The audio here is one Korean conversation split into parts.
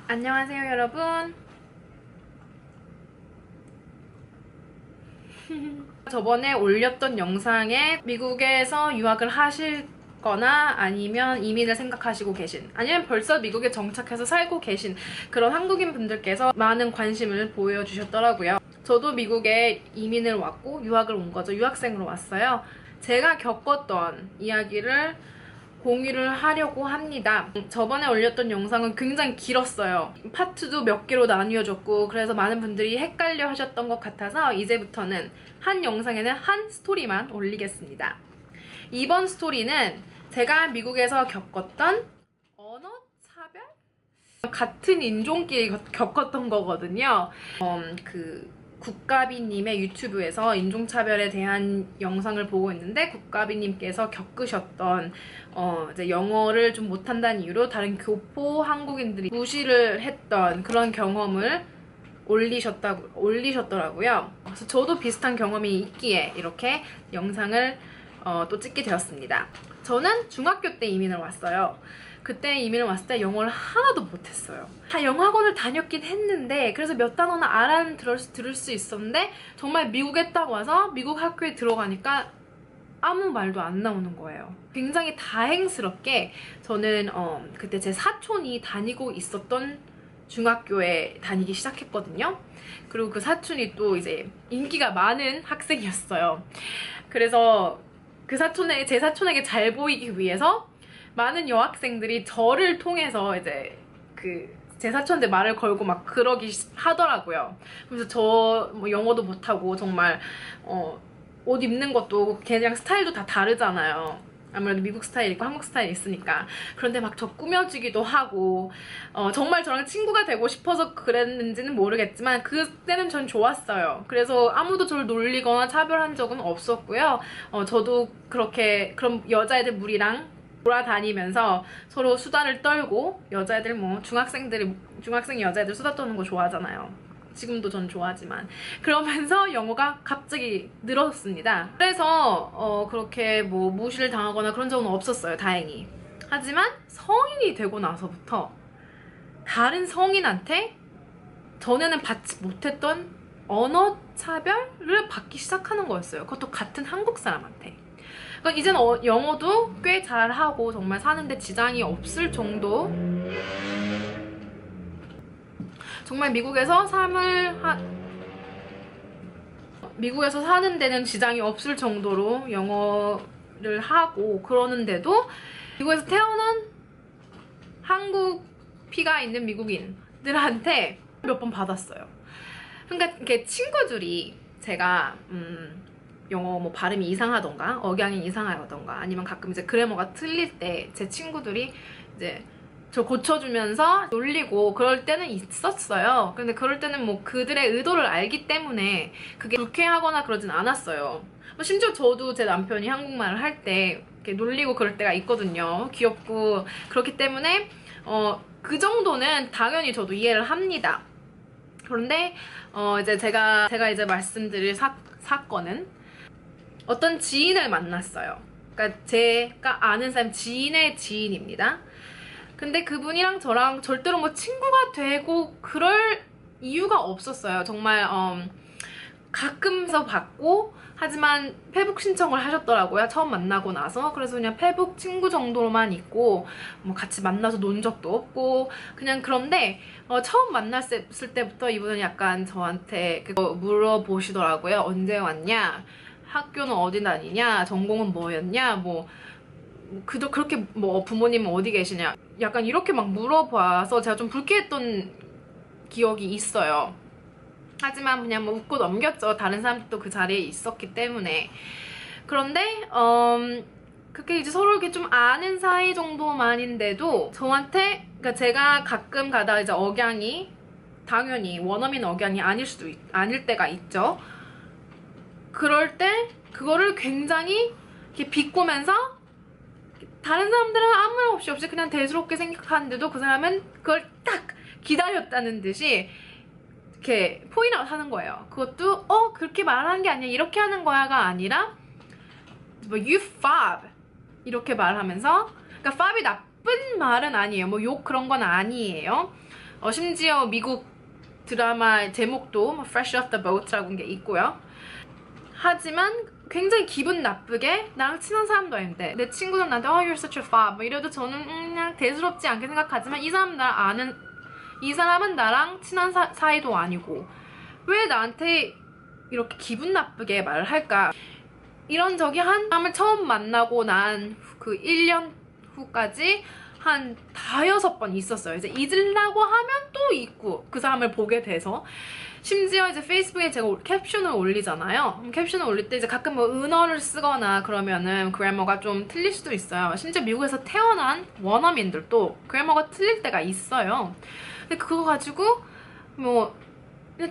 안녕하세요, 여러분. 저번에 올렸던 영상에 미국에서 유학을 하실 거나 아니면 이민을 생각하시고 계신, 아니면 벌써 미국에 정착해서 살고 계신 그런 한국인 분들께서 많은 관심을 보여주셨더라고요. 저도 미국에 이민을 왔고 유학을 온 거죠. 유학생으로 왔어요. 제가 겪었던 이야기를 공유를 하려고 합니다. 저번에 올렸던 영상은 굉장히 길었어요. 파트도 몇 개로 나뉘어졌고, 그래서 많은 분들이 헷갈려 하셨던 것 같아서 이제부터는 한 영상에는 한 스토리만 올리겠습니다. 이번 스토리는 제가 미국에서 겪었던 언어 차별? 같은 인종끼리 겪었던 거거든요. 국가비님의 유튜브에서 인종차별에 대한 영상을 보고 있는데, 국가비님께서 겪으셨던 이제 영어를 좀 못한다는 이유로 다른 교포 한국인들이 무시를 했던 그런 경험을 올리셨더라고요. 그래서 저도 비슷한 경험이 있기에 이렇게 영상을 또 찍게 되었습니다. 저는 중학교 때 이민을 왔어요. 그때 이민을 왔을 때 영어를 하나도 못했어요. 다 영어학원을 다녔긴 했는데, 그래서 몇 단어는 들을 수 있었는데, 정말 미국에 딱 와서 미국 학교에 들어가니까 아무 말도 안 나오는 거예요. 굉장히 다행스럽게 저는 그때 제 사촌이 다니고 있었던 중학교에 다니기 시작했거든요. 그리고 그 사촌이 또 이제 인기가 많은 학생이었어요. 그래서 제 사촌에게 잘 보이기 위해서 많은 여학생들이 저를 통해서 이제 제 사촌한테 말을 걸고 막 그러기 하더라고요. 그래서 저 뭐 영어도 못하고 정말 옷 입는 것도 그냥 스타일도 다 다르잖아요. 아무래도 미국 스타일 있고 한국 스타일 있으니까. 그런데 막 저 꾸며주기도 하고, 정말 저랑 친구가 되고 싶어서 그랬는지는 모르겠지만 그때는 전 좋았어요. 그래서 아무도 저를 놀리거나 차별한 적은 없었고요. 저도 그렇게 그럼 여자애들 무리랑 돌아다니면서 서로 수다를 떨고, 여자애들 뭐 중학생 여자애들 수다 떠는 거 좋아하잖아요. 지금도 전 좋아하지만. 그러면서 영어가 갑자기 늘었습니다. 그래서 그렇게 뭐 무시를 당하거나 그런 적은 없었어요, 다행히. 하지만 성인이 되고 나서부터 다른 성인한테 전에는 받지 못했던 언어 차별을 받기 시작하는 거였어요. 그것도 같은 한국 사람한테. 그러니까 이제는 영어도 꽤 잘하고 정말 사는데 지장이 없을 정도, 정말 미국에서 사는 데는 지장이 없을 정도로 영어를 하고 그러는데도, 미국에서 태어난 한국 피가 있는 미국인들한테 몇 번 받았어요. 그러니까 이렇게 친구들이 제가 영어 뭐 발음이 이상하던가 억양이 이상하던가 아니면 가끔 이제 그래머가 틀릴 때 제 친구들이 이제 저 고쳐주면서 놀리고 그럴 때는 있었어요. 근데 그럴 때는 뭐 그들의 의도를 알기 때문에 그게 불쾌하거나 그러진 않았어요. 심지어 저도 제 남편이 한국말을 할 때 이렇게 놀리고 그럴 때가 있거든요. 귀엽고. 그렇기 때문에 그 정도는 당연히 저도 이해를 합니다. 그런데 이제 제가 이제 말씀드릴 사건은 어떤 지인을 만났어요. 그러니까 제가 아는 사람 지인의 지인입니다. 근데 그분이랑 저랑 절대로 뭐 친구가 되고 그럴 이유가 없었어요. 정말 가끔서 봤고, 하지만 페북 신청을 하셨더라고요. 처음 만나고 나서. 그래서 그냥 페북 친구 정도로만 있고, 뭐 같이 만나서 논 적도 없고, 그냥. 그런데 처음 만났을 때부터 이분은 약간 저한테 그거 물어보시더라고요. 언제 왔냐? 학교는 어디 다니냐? 전공은 뭐였냐? 그렇게 뭐 부모님은 어디 계시냐? 약간 이렇게 막 물어봐서 제가 좀 불쾌했던 기억이 있어요. 하지만 그냥 뭐 웃고 넘겼죠. 다른 사람들도 그 자리에 있었기 때문에. 그런데 그렇게 이제 서로 이렇게 좀 아는 사이 정도만인데도 저한테, 그러니까 제가 가끔 가다 이제 억양이 당연히 원어민 억양이 아닐 때가 있죠. 그럴 때 그거를 굉장히 이렇게 비꼬면서, 다른 사람들은 아무 말 없이 그냥 대수롭게 생각하는데도 그 사람은 그걸 딱 기다렸다는 듯이 이렇게 포인트아웃 하는 거예요. 그것도 그렇게 말하는 게 아니야, 이렇게 하는 거야가 아니라 뭐 you fob 이렇게 말하면서, 그러니까 fob이 나쁜 말은 아니에요. 뭐 욕 그런 건 아니에요. 심지어 미국 드라마 제목도 뭐 Fresh Off the Boat라고 게 있고요. 하지만 굉장히 기분 나쁘게 나랑 친한 사람도 아닌데 내 친구는 나한테 you're such a fob 뭐 이래도 저는 그냥 대수롭지 않게 생각하지만 이 사람은 나랑 친한 사이도 아니고 왜 나한테 이렇게 기분 나쁘게 말을 할까. 이런 적이 한 사람을 처음 만나고 난 그 1년 후까지 한 5-6번 있었어요. 이제 잊으려고 하면 또 있고 그 사람을 보게 돼서. 심지어 이제 페이스북에 제가 캡션을 올리잖아요. 캡션을 올릴 때 이제 가끔 뭐 은어를 쓰거나 그러면은 그래머가 좀 틀릴 수도 있어요. 심지어 미국에서 태어난 원어민들도 그래머가 틀릴 때가 있어요. 근데 그거 가지고 뭐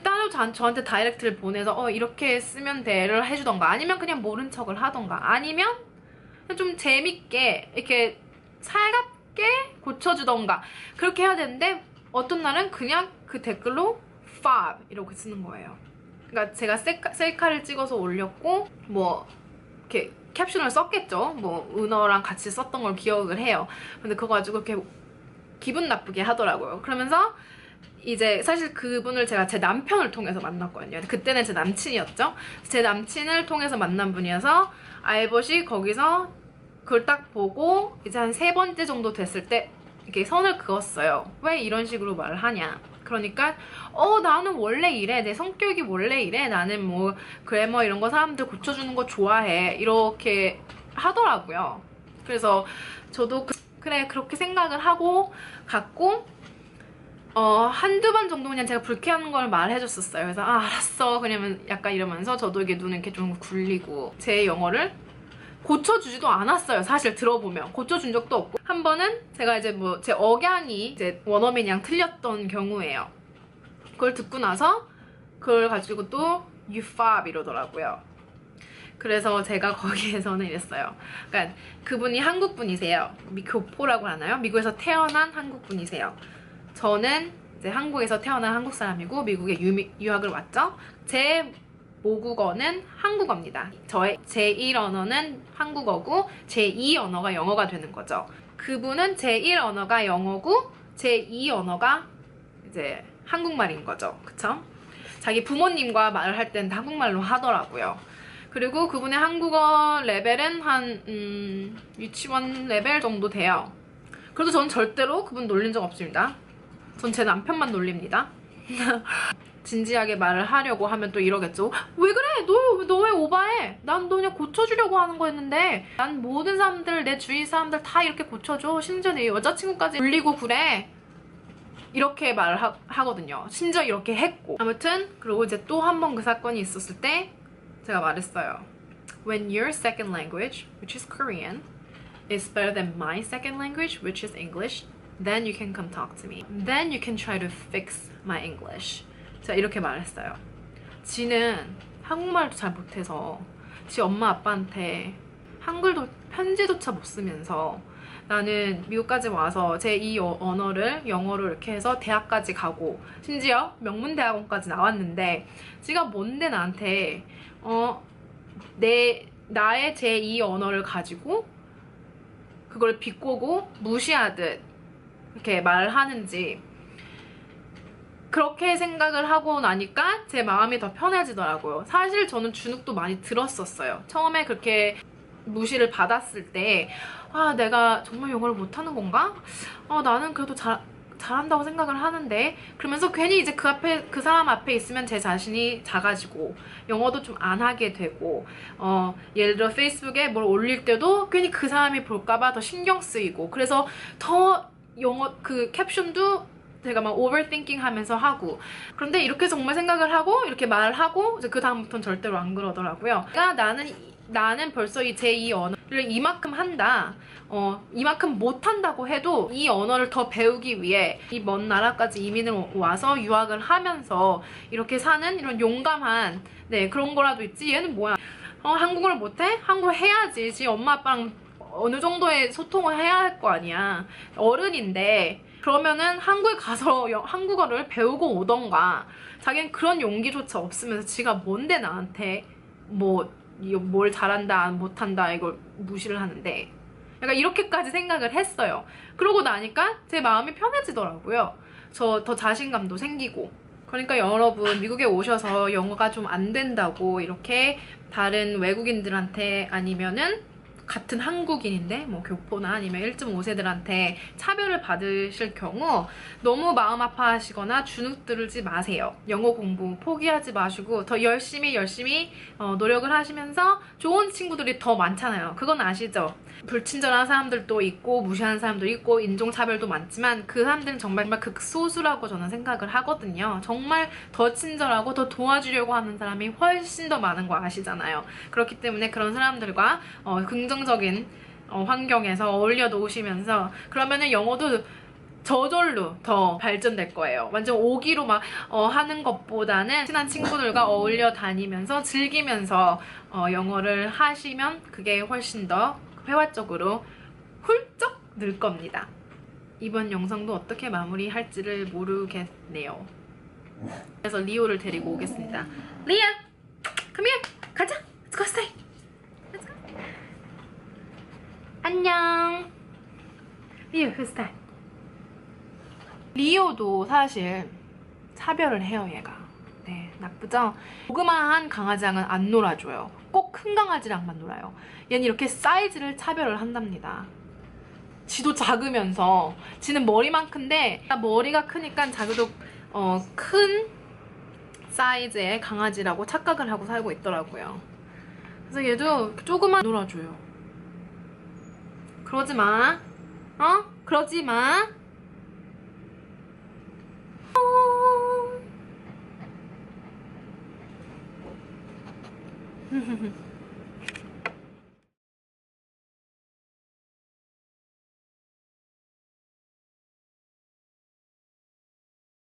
따로 저한테 다이렉트를 보내서 이렇게 쓰면 돼를 해주던가 아니면 그냥 모른 척을 하던가 아니면 좀 재밌게 이렇게 살갑게 고쳐주던가 그렇게 해야 되는데 어떤 날은 그냥 그 댓글로 fob 이렇게 쓰는 거예요. 그러니까 제가 셀카를 찍어서 올렸고 뭐 이렇게 캡션을 썼겠죠. 뭐 은어랑 같이 썼던 걸 기억을 해요. 근데 그거 가지고 이렇게 기분 나쁘게 하더라고요. 그러면서 이제 사실 그분을 제가 제 남편을 통해서 만났거든요. 그때는 제 남친이었죠. 제 남친을 통해서 만난 분이어서 알벗이 거기서 그걸 딱 보고 이제 한 3번째 정도 됐을 때 이렇게 선을 그었어요. 왜 이런 식으로 말을 하냐. 그러니까 나는 원래 이래. 내 성격이 원래 이래. 나는 뭐 그래머 이런 거 사람들 고쳐주는 거 좋아해. 이렇게 하더라고요. 그래서 저도 그래 그렇게 생각을 하고 갔고 한두 번 정도 그냥 제가 불쾌한 걸 말해줬었어요. 그래서 알았어 그러면 약간 이러면서 저도 이게 눈을 이렇게 좀 굴리고 제 영어를 고쳐주지도 않았어요. 사실 들어보면 고쳐준 적도 없고 한 번은 제가 이제 뭐 제 억양이 이제 원어민이랑 틀렸던 경우예요. 그걸 듣고 나서 그걸 가지고 또 you fob 이러더라고요. 그래서 제가 거기에서는 이랬어요. 그러니까 그분이 한국 분이세요. 교포라고 하나요? 미국에서 태어난 한국 분이세요. 저는 이제 한국에서 태어난 한국 사람이고 미국에 유학을 왔죠. 제 모국어는 한국어입니다. 저의 제1 언어는 한국어고 제2 언어가 영어가 되는 거죠. 그분은 제1 언어가 영어고 제2 언어가 이제 한국말인 거죠. 그쵸? 자기 부모님과 말을 할 때는 한국말로 하더라고요. 그리고 그분의 한국어 레벨은 한 유치원 레벨 정도 돼요. 그래도 전 절대로 그분 놀린 적 없습니다. 전 제 남편만 놀립니다. 진지하게 말을 하려고 하면 또 이러겠죠. 왜 그래? 너 왜 오바해? 난 너 그냥 고쳐주려고 하는 거였는데 난 모든 사람들 내 주위 사람들 다 이렇게 고쳐줘. 심지어 내 여자친구까지 놀리고 그래. 이렇게 말을 하거든요. 심지어 이렇게 했고 아무튼 그리고 이제 또 한 번 그 사건이 있었을 때 제가 말했어요. When your second language, which is Korean, is better than my second language, which is English, then you can come talk to me. Then you can try to fix my English. 제가 이렇게 말했어요. 지는 한국말도 잘 못해서 지 엄마 아빠한테 한글도 편지조차 못 쓰면서 나는 미국까지 와서 제2 언어를 영어로 이렇게 해서 대학까지 가고 심지어 명문대학원까지 나왔는데 지가 뭔데 나한테 나의 제2 언어를 가지고 그걸 비꼬고 무시하듯 이렇게 말을 하는지 그렇게 생각을 하고 나니까 제 마음이 더 편해지더라고요. 사실 저는 주눅도 많이 들었었어요. 처음에 그렇게 무시를 받았을 때 내가 정말 영어를 못하는 건가? 나는 그래도 잘한다고 생각을 하는데 그러면서 괜히 이제 그 사람 앞에 있으면 제 자신이 작아지고 영어도 좀 안 하게 되고 예를 들어 페이스북에 뭘 올릴 때도 괜히 그 사람이 볼까봐 더 신경 쓰이고 그래서 더 영어 그 캡션도 제가 막 오버띵킹 하면서 하고 그런데 이렇게 정말 생각을 하고 이렇게 말을 하고 이제 그 다음부터는 절대로 안 그러더라고요. 그러니까 나는 벌써 이 제2 언어를 이만큼 한다. 이만큼 못한다고 해도 이 언어를 더 배우기 위해 이 먼 나라까지 이민을 와서 유학을 하면서 이렇게 사는 이런 용감한 그런 거라도 있지. 얘는 뭐야? 한국어를 못해? 한국어 해야지. 지 엄마 아빠랑 어느 정도의 소통을 해야 할 거 아니야. 어른인데 그러면은 한국에 가서 한국어를 배우고 오던가. 자기는 그런 용기조차 없으면서 지가 뭔데 나한테 뭘 잘한다 못한다 이걸 무시를 하는데 약간 이렇게까지 생각을 했어요. 그러고 나니까 제 마음이 편해지더라고요. 더 자신감도 생기고. 그러니까 여러분 미국에 오셔서 영어가 좀 안 된다고 이렇게 다른 외국인들한테 아니면은 같은 한국인인데 뭐 교포나 아니면 1.5세들한테 차별을 받으실 경우 너무 마음 아파하시거나 주눅들지 마세요. 영어 공부 포기하지 마시고 더 열심히 노력을 하시면서 좋은 친구들이 더 많잖아요. 그건 아시죠? 불친절한 사람들도 있고 무시하는 사람도 있고 인종차별도 많지만 그 사람들은 정말 극소수라고 저는 생각을 하거든요. 정말 더 친절하고 더 도와주려고 하는 사람이 훨씬 더 많은 거 아시잖아요. 그렇기 때문에 그런 사람들과 긍정적인 환경에서 어울려 놓으시면서 그러면은 영어도 저절로 더 발전될 거예요. 완전 오기로 막 하는 것보다는 친한 친구들과 어울려 다니면서 즐기면서 영어를 하시면 그게 훨씬 더 회화적으로 훌쩍 늘 겁니다. 이번 영상도 어떻게 마무리할지를 모르겠네요. 그래서 리오를 데리고 오겠습니다. 리아! come here! 가자! Let's go stay! Let's go! 안녕! 리오, who's that? 리오도 사실 차별을 해요, 얘가. 네, 나쁘죠? 조그마한 강아지랑은 안 놀아줘요. 꼭 큰 강아지랑만 놀아요. 얘는 이렇게 사이즈를 차별을 한답니다. 지도 작으면서 지는 머리만 큰데 머리가 크니까 자기도 큰 사이즈의 강아지라고 착각을 하고 살고 있더라고요. 그래서 얘도 조금만 놀아줘요. 그러지 마. 그러지 마.